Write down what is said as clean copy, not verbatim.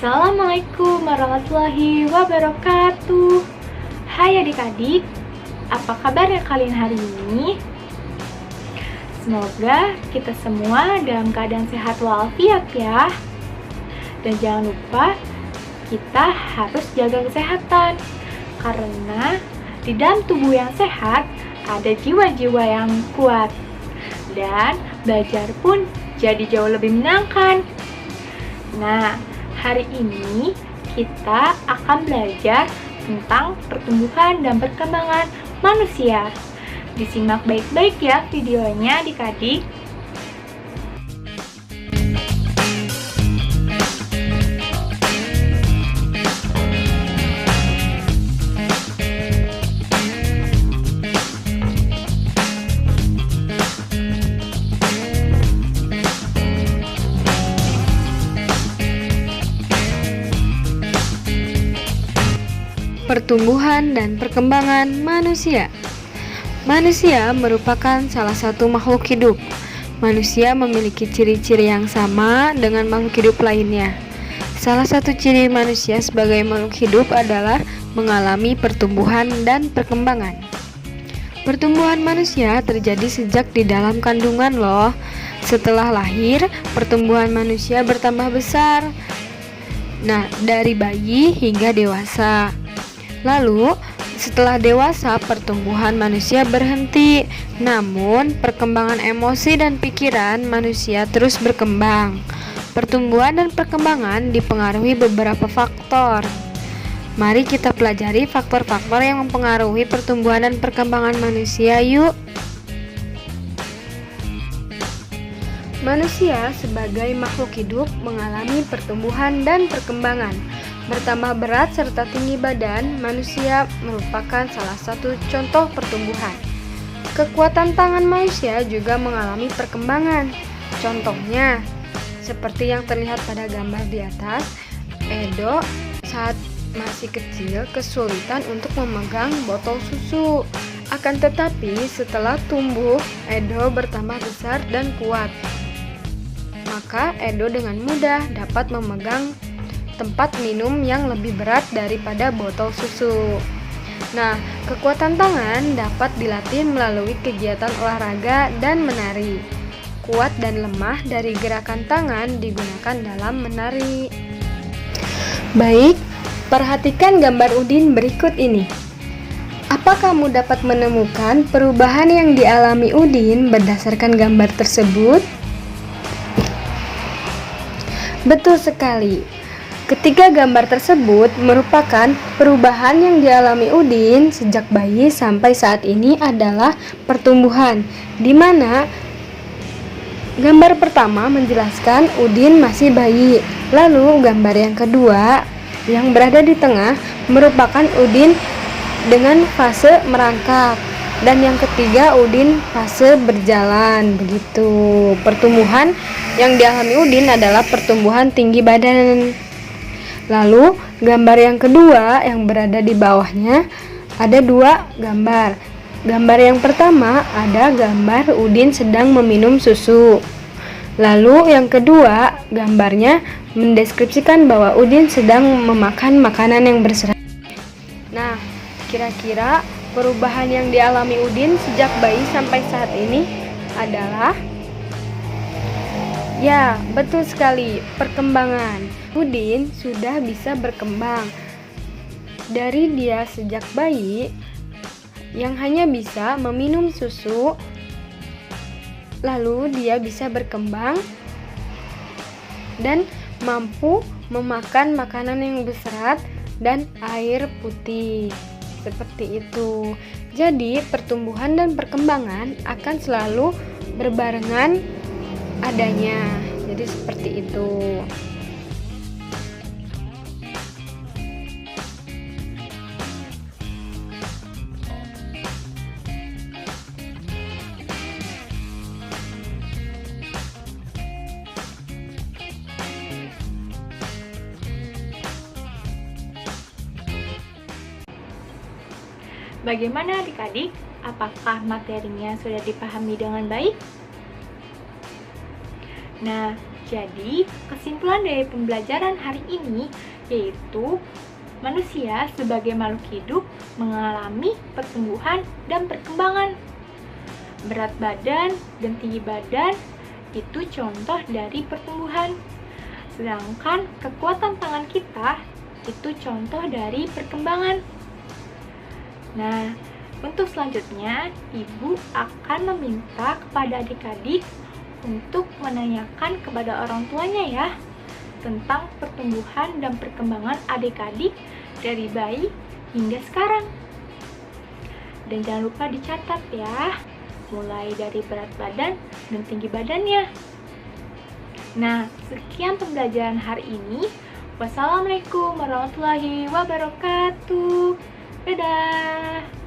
Assalamualaikum warahmatullahi wabarakatuh. Hai adik-adik, apa kabarnya kalian hari ini? Semoga kita semua dalam keadaan sehat walafiat ya. Dan jangan lupa kita harus jaga kesehatan, karena di dalam tubuh yang sehat ada jiwa-jiwa yang kuat. Dan belajar pun jadi jauh lebih menyenangkan. Nah, hari ini kita akan belajar tentang pertumbuhan dan perkembangan manusia. Disimak baik-baik ya videonya adik-adik. Pertumbuhan dan perkembangan manusia. Manusia merupakan salah satu makhluk hidup. Manusia memiliki ciri-ciri yang sama dengan makhluk hidup lainnya. Salah satu ciri manusia sebagai makhluk hidup adalah mengalami pertumbuhan dan perkembangan. Pertumbuhan manusia terjadi sejak di dalam kandungan loh. Setelah lahir, pertumbuhan manusia bertambah besar. Nah, dari bayi hingga dewasa. Lalu, setelah dewasa, pertumbuhan manusia berhenti. Namun, perkembangan emosi dan pikiran manusia terus berkembang. Pertumbuhan dan perkembangan dipengaruhi beberapa faktor. Mari kita pelajari faktor-faktor yang mempengaruhi pertumbuhan dan perkembangan manusia yuk. Manusia sebagai makhluk hidup mengalami pertumbuhan dan perkembangan. Bertambah berat serta tinggi badan, manusia merupakan salah satu contoh pertumbuhan. Kekuatan tangan manusia juga mengalami perkembangan. Contohnya, seperti yang terlihat pada gambar di atas, Edo saat masih kecil kesulitan untuk memegang botol susu. Akan tetapi, setelah tumbuh, Edo bertambah besar dan kuat. Maka Edo dengan mudah dapat memegang tempat minum yang lebih berat daripada botol susu. Nah, kekuatan tangan dapat dilatih melalui kegiatan olahraga dan menari. Kuat dan lemah dari gerakan tangan digunakan dalam menari. Baik, perhatikan gambar Udin berikut ini. Apa kamu dapat menemukan perubahan yang dialami Udin berdasarkan gambar tersebut? Betul sekali. Ketiga gambar tersebut merupakan perubahan yang dialami Udin sejak bayi sampai saat ini adalah pertumbuhan, di mana gambar pertama menjelaskan Udin masih bayi. Lalu gambar yang kedua yang berada di tengah merupakan Udin dengan fase merangkak, dan yang ketiga Udin fase berjalan. Begitu. Pertumbuhan yang dialami Udin adalah pertumbuhan tinggi badan. Lalu gambar yang kedua yang berada di bawahnya ada dua gambar. Gambar yang pertama ada gambar Udin sedang meminum susu. Lalu yang kedua gambarnya mendeskripsikan bahwa Udin sedang memakan makanan yang berserat. Nah, kira-kira perubahan yang dialami Udin sejak bayi sampai saat ini adalah? Ya, betul sekali, perkembangan. Udin sudah bisa berkembang. Dari dia sejak bayi yang hanya bisa meminum susu, lalu dia bisa berkembang dan mampu memakan makanan yang berserat dan air putih. Seperti itu. Jadi, pertumbuhan dan perkembangan akan selalu berbarengan adanya. Jadi seperti itu. Bagaimana adik-adik? Apakah materinya sudah dipahami dengan baik? Nah, jadi kesimpulan dari pembelajaran hari ini yaitu manusia sebagai makhluk hidup mengalami pertumbuhan dan perkembangan. Berat badan dan tinggi badan itu contoh dari pertumbuhan. Sedangkan kekuatan tangan kita itu contoh dari perkembangan. Nah, untuk selanjutnya, Ibu akan meminta kepada adik-adik untuk menanyakan kepada orang tuanya ya tentang pertumbuhan dan perkembangan adik-adik dari bayi hingga sekarang. Dan jangan lupa dicatat ya, mulai dari berat badan dan tinggi badannya. Nah, sekian pembelajaran hari ini. Wassalamualaikum warahmatullahi wabarakatuh. Dadah.